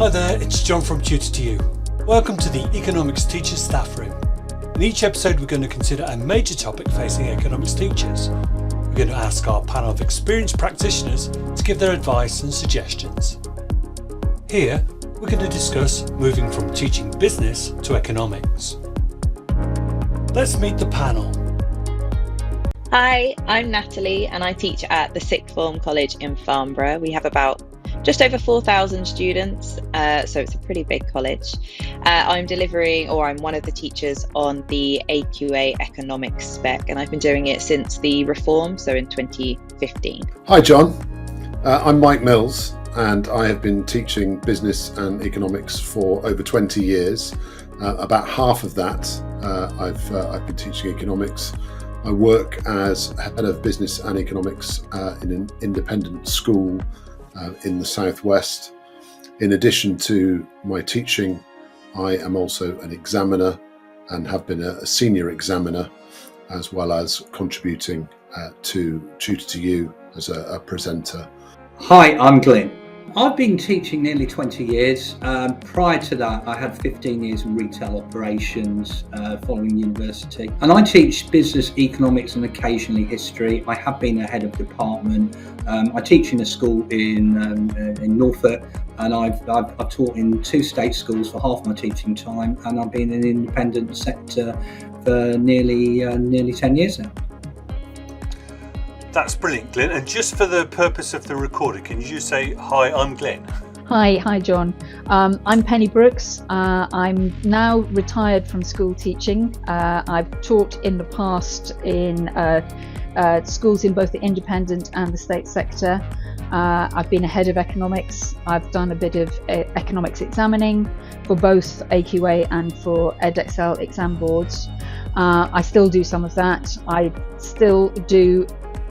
Hi there, it's John from Tutor2U. Welcome to the Economics Teachers Staffroom. In each episode we're going to consider a major topic facing economics teachers. We're going to ask our panel of experienced practitioners to give their advice and suggestions. Here we're going to discuss moving from teaching business to economics. Let's meet the panel. Hi, I'm Natalie and I teach at the Sixth Form College in Farnborough. We have about just over 4,000 students, so it's a pretty big college. I'm one of the teachers on the AQA Economics spec, and I've been doing it since the reform, so in 2015. Hi John, I'm Mike Mills and I have been teaching business and economics for over 20 years. About half of that I've been teaching economics. I work as head of business and economics in an independent school in the southwest. In addition to my teaching, I am also an examiner and have been a senior examiner, as well as contributing to Tutor2U as a presenter. Hi, I'm Glyn. I've been teaching nearly 20 years. Prior to that, I had 15 years in retail operations following university. And I teach business, economics and occasionally history. I have been a head of department. I teach in a school in Norfolk, and I've taught in 2 state schools for half my teaching time, and I've been in the independent sector for nearly 10 years now. That's brilliant, Glyn. And just for the purpose of the recording, can you just say, hi, I'm Glyn? Hi, John. I'm Penny Brooks. I'm now retired from school teaching. I've taught in the past in schools in both the independent and the state sector. I've been a head of economics. I've done a bit of economics examining for both AQA and for EdXL exam boards. I still do some of that. I still do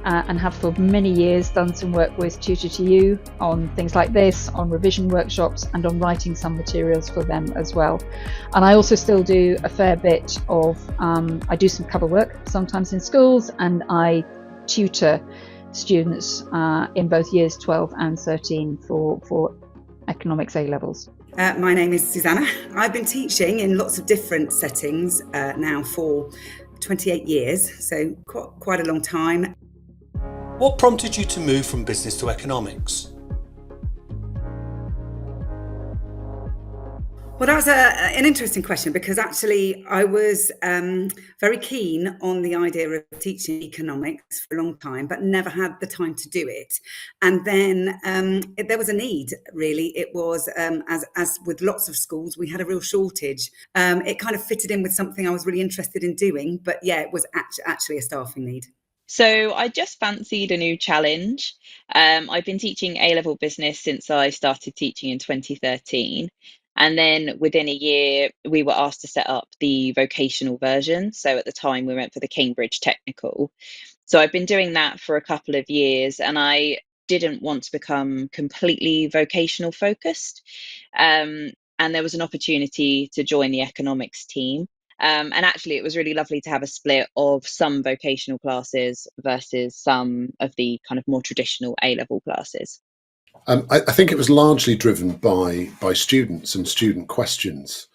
and have for many years done some work with Tutor2U on things like this, on revision workshops and on writing some materials for them as well. And I also still do a fair bit of, I do some cover work sometimes in schools, and I tutor students in both years 12 and 13 for economics A levels. My name is Susannah. I've been teaching in lots of different settings now for 28 years, so quite a long time. What prompted you to move from business to economics? Well, that's an interesting question, because actually I was very keen on the idea of teaching economics for a long time, but never had the time to do it. And then there was a need, really. It was, as with lots of schools, we had a real shortage. It kind of fitted in with something I was really interested in doing, but yeah, it was actually a staffing need. So I just fancied a new challenge. I've been teaching A-level business since I started teaching in 2013. And then within a year, we were asked to set up the vocational version. So at the time, we went for the Cambridge Technical. So I've been doing that for a couple of years, and I didn't want to become completely vocational focused. And there was an opportunity to join the economics team. And actually, it was really lovely to have a split of some vocational classes versus some of the kind of more traditional A-level classes. I think it was largely driven by students and student questions.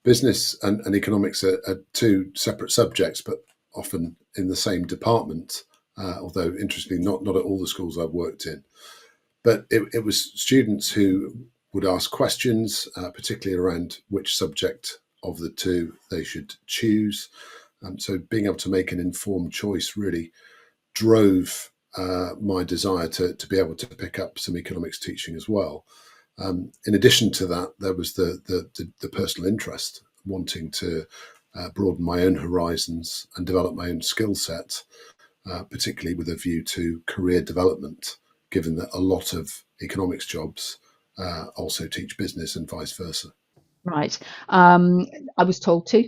Business and economics are 2 separate subjects, but often in the same department, although interestingly not at all the schools I've worked in. But it was students who would ask questions, particularly around which subject of the 2 they should choose. So being able to make an informed choice really drove my desire to be able to pick up some economics teaching as well. In addition to that, there was the personal interest, wanting to broaden my own horizons and develop my own skill set, particularly with a view to career development, given that a lot of economics jobs also teach business and vice versa. Right. I was told to,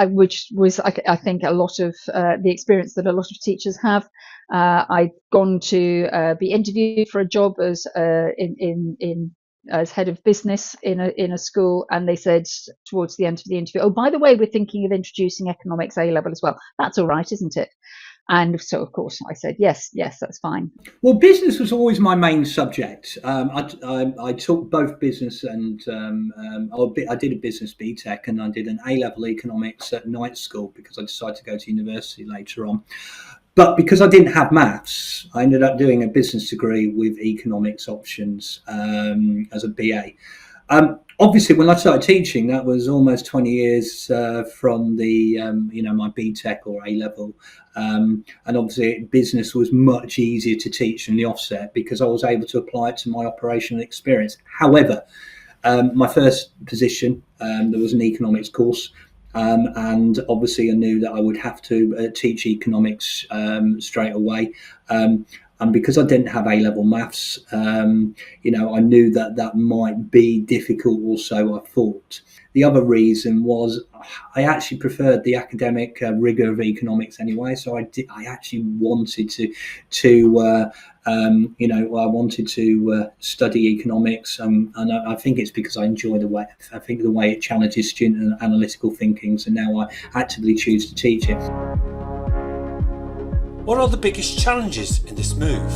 which was, I think, a lot of the experience that a lot of teachers have. I'd gone to be interviewed for a job as as head of business in a school, and they said towards the end of the interview, "Oh, by the way, we're thinking of introducing economics A level as well." That's all right, isn't it? And so, of course, I said, yes, that's fine. Well, business was always my main subject. I taught both business and I did a business BTEC, and I did an A-level economics at night school because I decided to go to university later on. But because I didn't have maths, I ended up doing a business degree with economics options as a BA. Obviously, when I started teaching, that was almost 20 years from the my BTEC or A-level, and obviously business was much easier to teach than the offset because I was able to apply it to my operational experience. However, my first position, there was an economics course. And obviously I knew that I would have to teach economics straight away. And because I didn't have A-level maths, I knew that might be difficult also, I thought. The other reason was I actually preferred the academic rigor of economics anyway. So I actually wanted I wanted to study economics, and I think it's because I enjoy the way it challenges student analytical thinking. So now I actively choose to teach it. What are the biggest challenges in this move?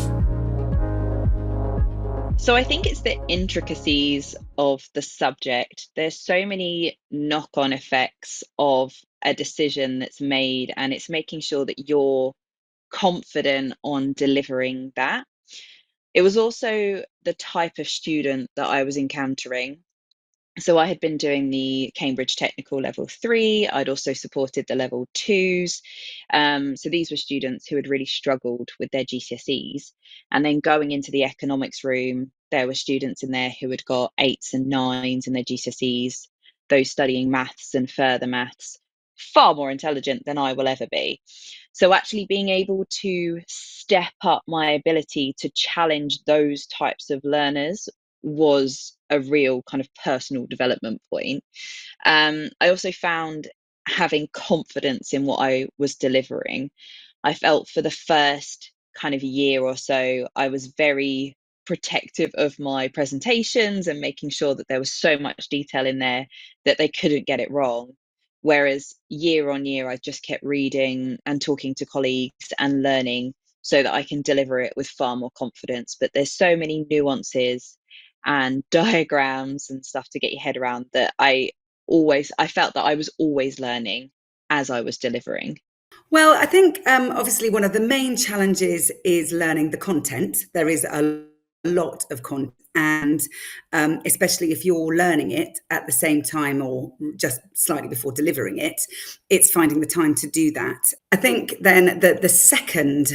So I think it's the intricacies of the subject. There's so many knock-on effects of a decision that's made, and it's making sure that you're confident on delivering that. It was also the type of student that I was encountering. So I had been doing the Cambridge Technical Level 3. I'd also supported the Level 2s. So these were students who had really struggled with their GCSEs. And then going into the economics room, there were students in there who had got 8s and 9s in their GCSEs, those studying maths and further maths, far more intelligent than I will ever be. So actually being able to step up my ability to challenge those types of learners was a real kind of personal development point. I also found having confidence in what I was delivering. I felt for the first kind of year or so, I was very protective of my presentations and making sure that there was so much detail in there that they couldn't get it wrong. Whereas year on year, I just kept reading and talking to colleagues and learning so that I can deliver it with far more confidence. But there's so many nuances and diagrams and stuff to get your head around that I felt that I was always learning as I was delivering. Well, I think obviously one of the main challenges is learning the content. There is a lot of content, and especially if you're learning it at the same time or just slightly before delivering it, it's finding the time to do that. I think then the second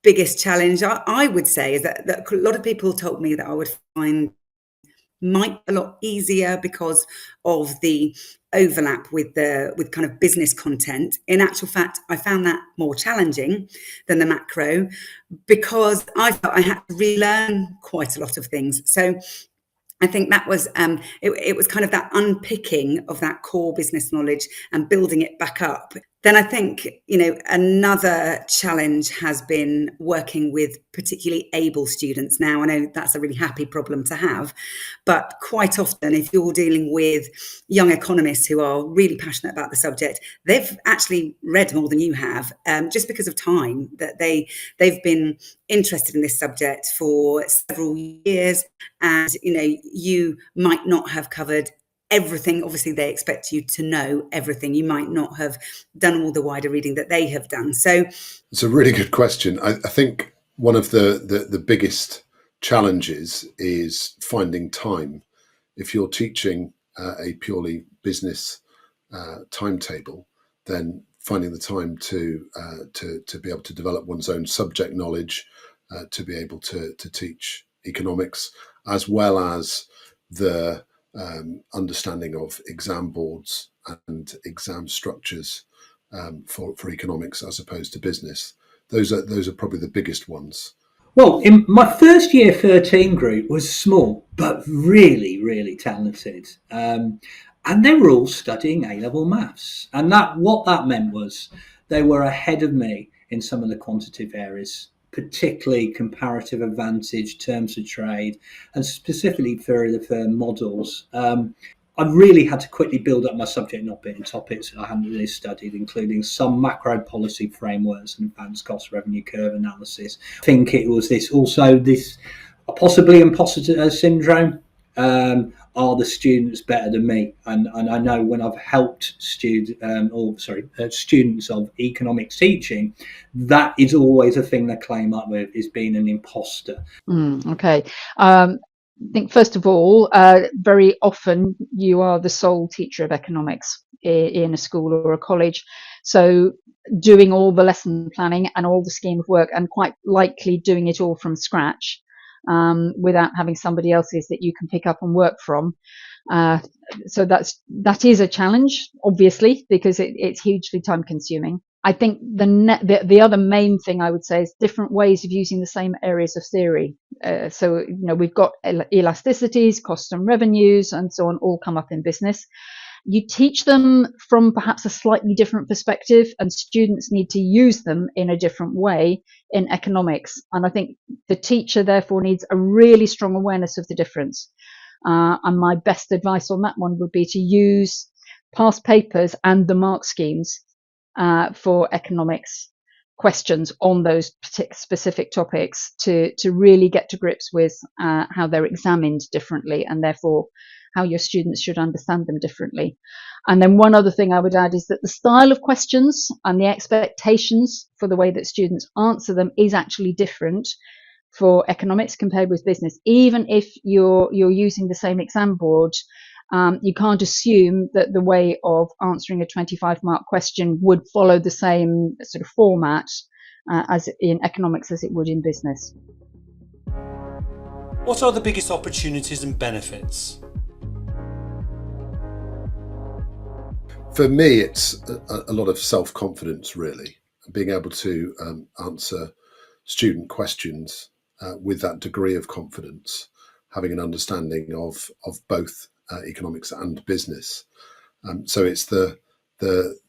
biggest challenge I would say is that a lot of people told me that I would find might be a lot easier because of the overlap with kind of business content. In actual fact, I found that more challenging than the macro because I felt I had to relearn quite a lot of things. So I think that was it was kind of that unpicking of that core business knowledge and building it back up. Then I think, another challenge has been working with particularly able students. Now, I know that's a really happy problem to have, but quite often if you're dealing with young economists who are really passionate about the subject, they've actually read more than you have, just because of time, that they've been interested in this subject for several years, and you might not have covered everything. Obviously, they expect you to know everything. You might not have done all the wider reading that they have done. So it's a really good question. I think one of the biggest challenges is finding time. If you're teaching a purely business timetable, then finding the time to be able to develop one's own subject knowledge, to be able to teach economics, as well as the understanding of exam boards and exam structures for economics as opposed to business. Those are probably the biggest ones. Well, in my first year 13 group was small, but really, really talented. And they were all studying A-level maths. And what that meant was they were ahead of me in some of the quantitative areas, particularly comparative advantage, terms of trade, and specifically for models. I really had to quickly build up my subject matter in topics that I hadn't really studied, including some macro policy frameworks and advanced cost revenue curve analysis. I think it was this possibly imposter syndrome. Are the students better than me? And I know when I've helped students of economics teaching, that is always a thing they claim up with, is being an imposter. Okay. I think first of all, very often you are the sole teacher of economics in a school or a college. So doing all the lesson planning and all the scheme of work, and quite likely doing it all from scratch, without having somebody else's that you can pick up and work from. So that is a challenge, obviously, because it's hugely time consuming. I think the other main thing I would say is different ways of using the same areas of theory. So we've got elasticities, costs and revenues, and so on, all come up in business. You teach them from perhaps a slightly different perspective, and students need to use them in a different way in economics. And I think the teacher therefore needs a really strong awareness of the difference. And my best advice on that one would be to use past papers and the mark schemes for economics questions on those specific topics to really get to grips with how they're examined differently, and therefore how your students should understand them differently. And then one other thing I would add is that the style of questions and the expectations for the way that students answer them is actually different for economics compared with business. Even if you're using the same exam board, you can't assume that the way of answering a 25-mark question would follow the same sort of format as in economics as it would in business. What are the biggest opportunities and benefits? For me, it's a lot of self-confidence, really, being able to answer student questions with that degree of confidence, having an understanding of both economics and business. So it's the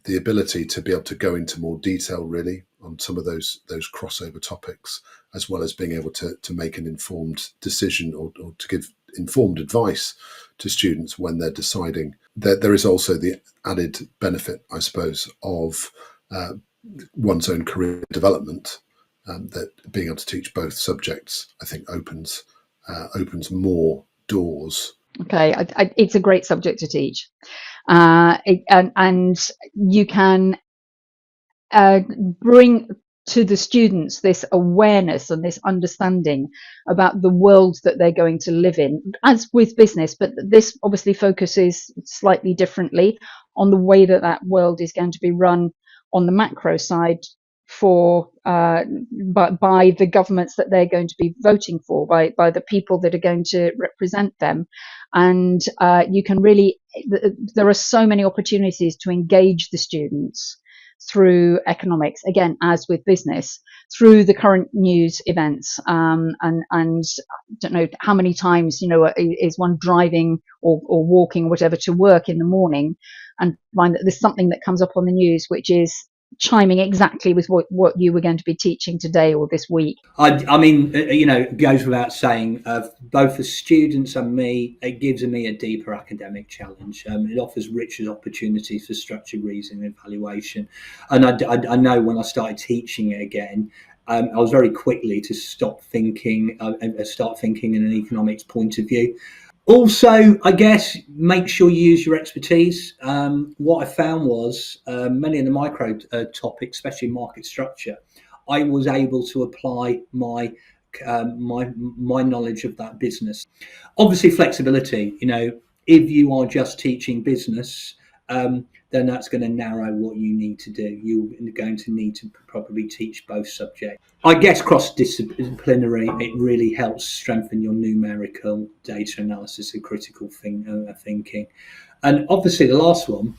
ability to be able to go into more detail, really, on some of those crossover topics, as well as being able to make an informed decision or to give informed advice to students when they're deciding. There is also the added benefit, I suppose, of one's own career development, that being able to teach both subjects, I think, opens more doors. Okay, it's a great subject to teach, and you can bring to the students this awareness and this understanding about the world that they're going to live in, as with business, but this obviously focuses slightly differently on the way that world is going to be run on the macro side by the governments that they're going to be voting for, by the people that are going to represent them. And you can really, there are so many opportunities to engage the students through economics, again, as with business, through the current news events. And I don't know how many times, is one driving or walking or whatever to work in the morning and find that there's something that comes up on the news which is chiming exactly with what you were going to be teaching today or this week. I mean, it goes without saying, both for students and me, it gives me a deeper academic challenge. It offers richer opportunities for structured reasoning and evaluation. And I know when I started teaching it again, I was very quickly to start thinking in an economics point of view. Also, I guess, make sure you use your expertise. What I found was many of the micro topics, especially market structure, I was able to apply my knowledge of that business. Obviously, flexibility. If you are just teaching business, then that's going to narrow what you need to do. You're going to need to probably teach both subjects. I guess cross-disciplinary, it really helps strengthen your numerical data analysis and critical thinking. And obviously the last one,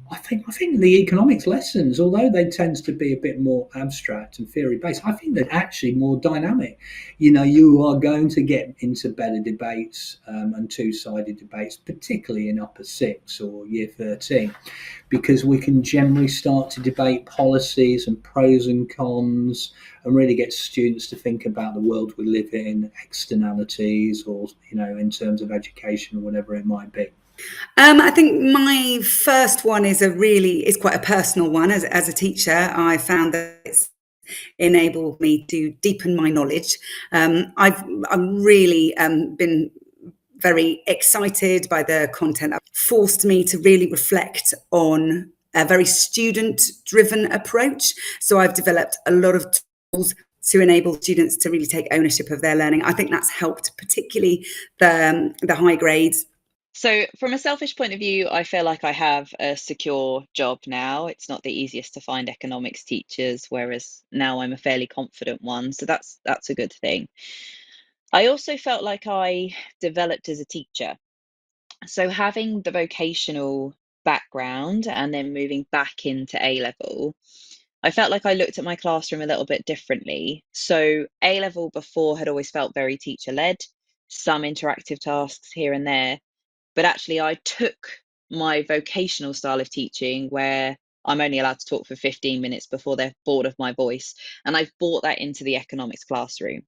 I think the economics lessons, although they tend to be a bit more abstract and theory based, I think they're actually more dynamic. You are going to get into better debates and two-sided debates, particularly in upper six or year 13, because we can generally start to debate policies and pros and cons, and really get students to think about the world we live in, externalities, or in terms of education or whatever it might be. I think my first one is quite a personal one. As a teacher, I found that it's enabled me to deepen my knowledge. I've really been very excited by the content that forced me to really reflect on a very student-driven approach. So I've developed a lot of tools to enable students to really take ownership of their learning. I think that's helped, particularly the high grades. So from a selfish point of view, I feel like I have a secure job now. It's not the easiest to find economics teachers, whereas now I'm a fairly confident one. So that's a good thing. I also felt like I developed as a teacher. So having the vocational background and then moving back into A level, I felt like I looked at my classroom a little bit differently. So A level before had always felt very teacher led, some interactive tasks here and there. But actually, I took my vocational style of teaching, where I'm only allowed to talk for 15 minutes before they're bored of my voice, and I've brought that into the economics classroom.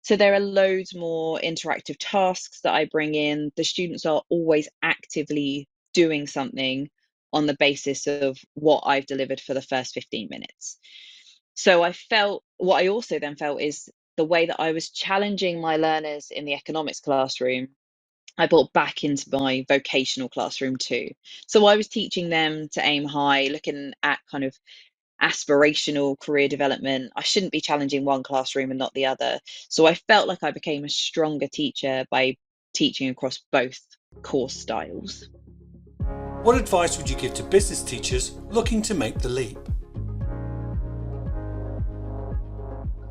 So there are loads more interactive tasks that I bring in. The students are always actively doing something on the basis of what I've delivered for the first 15 minutes. So what I also then felt is the way that I was challenging my learners in the economics classroom, I brought back into my vocational classroom too. So I was teaching them to aim high, looking at kind of aspirational career development. I shouldn't be challenging one classroom and not the other. So I felt like I became a stronger teacher by teaching across both course styles. What advice would you give to business teachers looking to make the leap?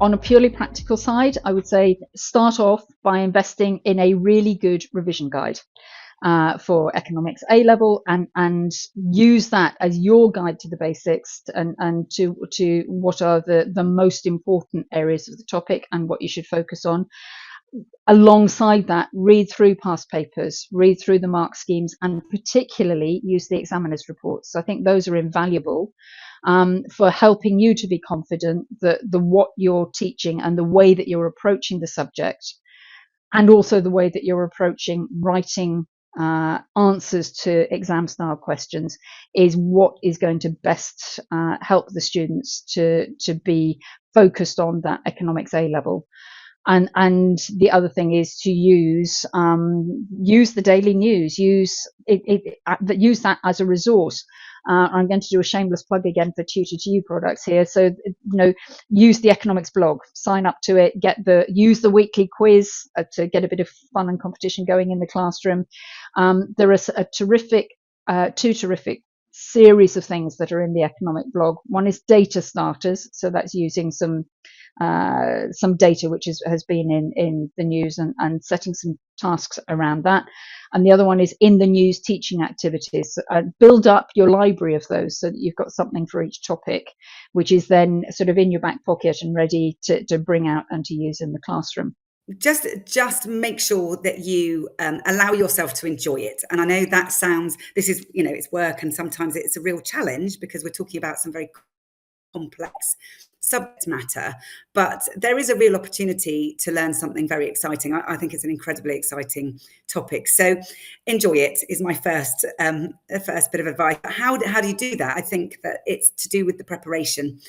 On a purely practical side, I would say start off by investing in a really good revision guide for economics A level, and use that as your guide to the basics and to what are the most important areas of the topic and what you should focus on. Alongside that, read through past papers, read through the mark schemes, and particularly use the examiner's reports. So I think those are invaluable for helping you to be confident that what you're teaching and the way that you're approaching the subject, and also the way that you're approaching writing answers to exam style questions, is what is going to best help the students to be focused on that economics A level. And the other thing is to use the daily news, use that as a resource. I'm going to do a shameless plug again for Tutor2U products here. So, use the economics blog, sign up to it, use the weekly quiz to get a bit of fun and competition going in the classroom. There are two terrific series of things that are in the economic blog. One is data starters, so that's using some data which has been in the news and setting some tasks around that. And the other one is in the news teaching activities. Build up your library of those so that you've got something for each topic, which is then sort of in your back pocket and ready to bring out and to use in the classroom. Just make sure that you allow yourself to enjoy it. And I know that this is, it's work, and sometimes it's a real challenge because we're talking about some very complex subject matter, but there is a real opportunity to learn something very exciting. I think it's an incredibly exciting topic. So enjoy it is my first bit of advice. How do you do that? I think that it's to do with the preparation.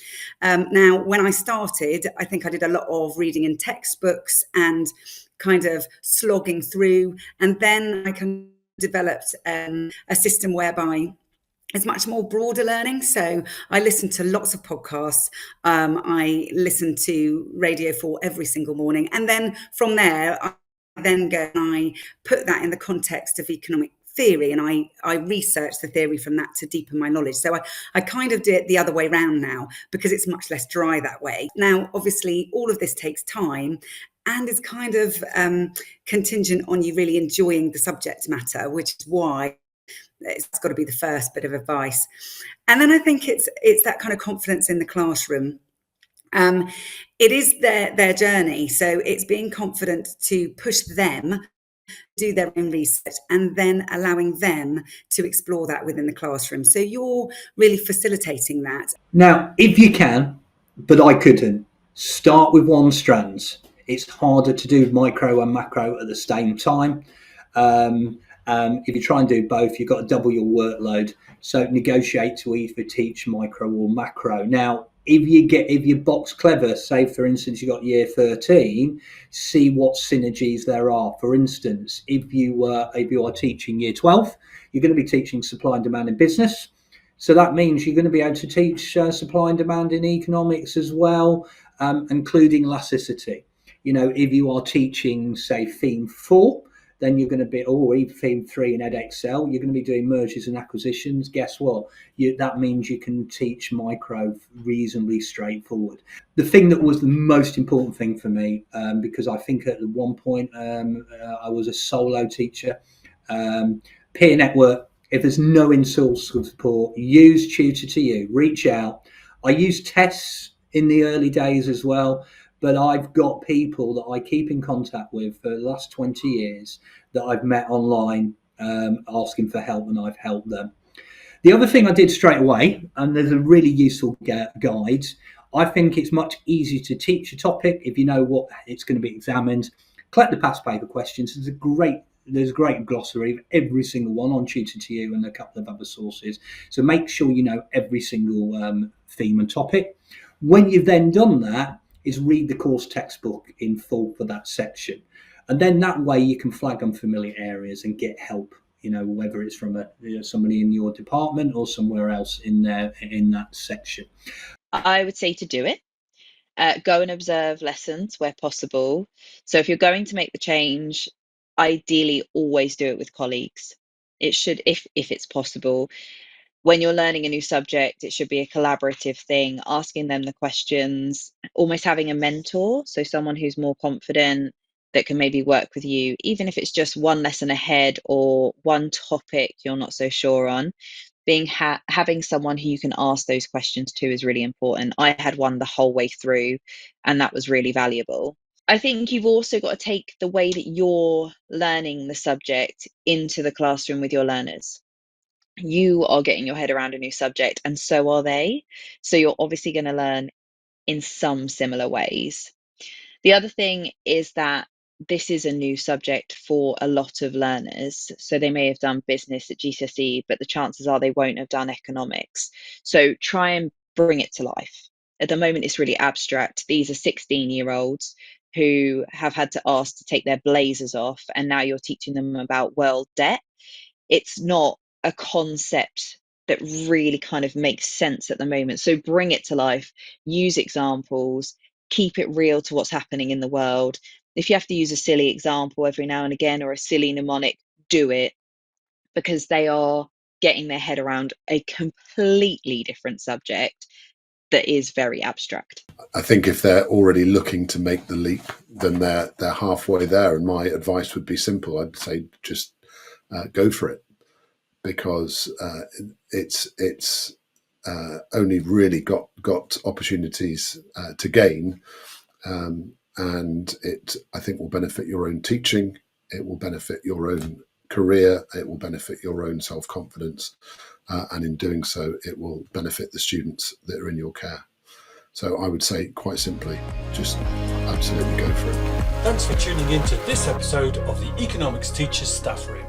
Now, when I started, I think I did a lot of reading in textbooks and kind of slogging through, and then I kind of developed a system whereby it's much more broader learning. So I listen to lots of podcasts. I listen to Radio 4 every single morning. And then from there, I then go and I put that in the context of economic theory, and I research the theory from that to deepen my knowledge. So I kind of do it the other way around now because it's much less dry that way. Now, obviously, all of this takes time, and it's kind of contingent on you really enjoying the subject matter, which is why It's got to be the first bit of advice. And then I think it's that kind of confidence in the classroom. It is their journey, so it's being confident to push them, do their own research, and then allowing them to explore that within the classroom. So you're really facilitating that. Now, if you can, but I couldn't, start with one strands. It's harder to do micro and macro at the same time. If you try and do both, you've got to double your workload. So negotiate to either teach micro or macro. Now, if you box clever, say for instance you got year 13, see what synergies there are. For instance, if you are teaching year 12, you're going to be teaching supply and demand in business. So that means you're going to be able to teach supply and demand in economics as well, including elasticity. If you are teaching, say, theme 4, then you're going to be, or even theme 3 in EdXL, you're going to be doing mergers and acquisitions. Guess what? That means you can teach micro reasonably straightforward. The thing that was the most important thing for me, because I think at one point I was a solo teacher, peer network. If there's no in-source support, use Tutor2U, reach out. I use tests in the early days as well, but I've got people that I keep in contact with for the last 20 years that I've met online asking for help, and I've helped them. The other thing I did straight away, and there's a really useful guide, I think it's much easier to teach a topic if you know what it's going to be examined. Collect the past paper questions. There's a great glossary of every single one on Tutor2U and a couple of other sources. So make sure you know every single theme and topic. When you've then done that, is read the course textbook in full for that section. And then that way you can flag unfamiliar areas and get help, whether it's from somebody in your department or somewhere else in that section. I would say to do it. Go and observe lessons where possible. So if you're going to make the change, ideally always do it with colleagues. It should, if it's possible. When you're learning a new subject, it should be a collaborative thing, asking them the questions, almost having a mentor. So someone who's more confident that can maybe work with you, even if it's just one lesson ahead or one topic you're not so sure on. Having someone who you can ask those questions to is really important. I had one the whole way through, and that was really valuable. I think you've also got to take the way that you're learning the subject into the classroom with your learners. You are getting your head around a new subject, and so are they. So you're obviously going to learn in some similar ways. The other thing is that this is a new subject for a lot of learners. So they may have done business at GCSE, but the chances are they won't have done economics. So try and bring it to life. At the moment, it's really abstract. These are 16-year-olds who have had to ask to take their blazers off, and now you're teaching them about world debt. It's not a concept that really kind of makes sense at the moment. So bring it to life, use examples, keep it real to what's happening in the world. If you have to use a silly example every now and again or a silly mnemonic, do it, because they are getting their head around a completely different subject that is very abstract. I think if they're already looking to make the leap, then they're halfway there. And my advice would be simple. I'd say just go for it, because it's only really got opportunities to gain, and it, I think, will benefit your own teaching. It will benefit your own career. It will benefit your own self-confidence, and in doing so, it will benefit the students that are in your care. So I would say, quite simply, just absolutely go for it. Thanks for tuning in to this episode of the Economics Teachers Staff Room.